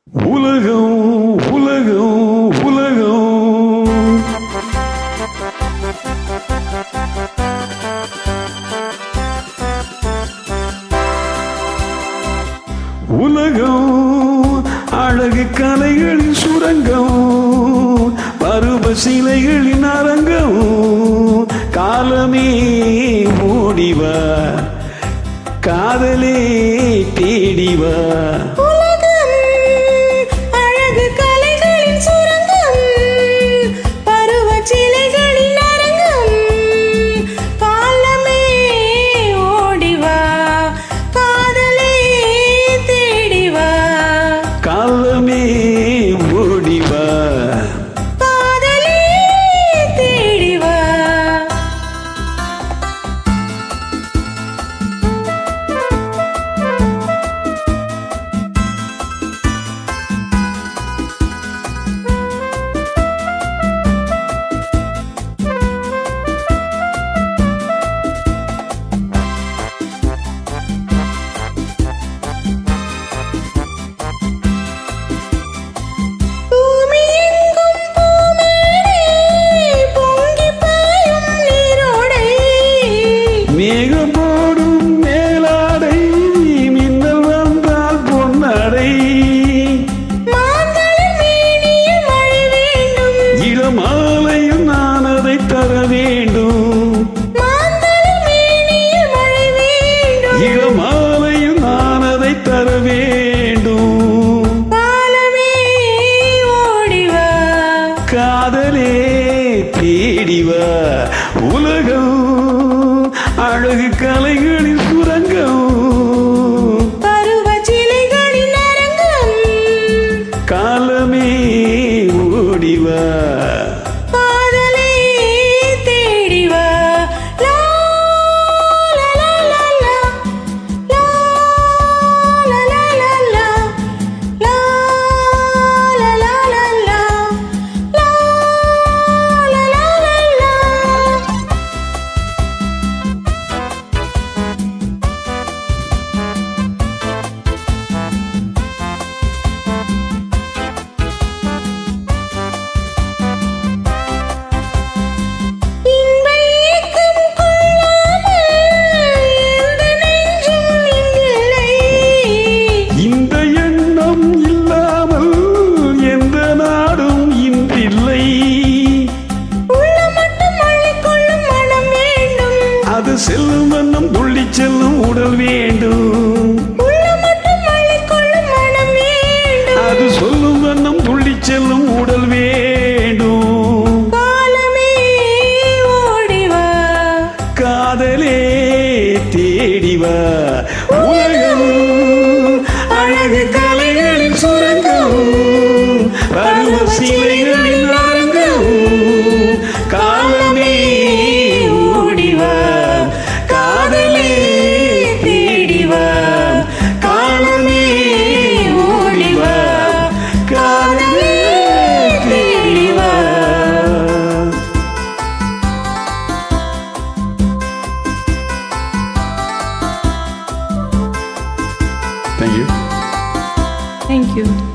உலகம் உலகம் உலகம் உலகம் அழகு கலைகளின் சுரங்கம், பருவ சிலைகளின் அரங்கம். காலமே ஓடிவா, காதலே தேடிவா. மேகம் போடும் மேலாடை, மின்னல் வந்தால் பொன்னடை. இளமாலையும் நான் அதை தர வேண்டும், இளமாலையும் நான் அதை தர வேண்டும். காதலே தேடிவா. உலகம் அழகு கலைகளின் சுரங்கம், பருவ சிலைகளின் அரங்கம். காலமே ஓடிவா, காதலே தேடிவா. லா லா லா லா லா, லா லா லா லா லா, லா லா லா லா லா, லா லா லா லா லா. அது செல்லும் வண்ணம் துள்ளி செல்லும் உடல் வேண்டும், அது சொல்லும் வண்ணம் துள்ளி செல்லும் உடல் வேண்டும். காலமே ஓடிவா, காதலே தேடிவா. உலகம் அழகு கலைகளின் சுரங்கம், பருவ சிலைகளின் அரங்கம். காலமே ஓடிவா, காதலே தேடிவா. காலமே ஓடிவா, காதலே தேடிவா. Thank you. Thank you.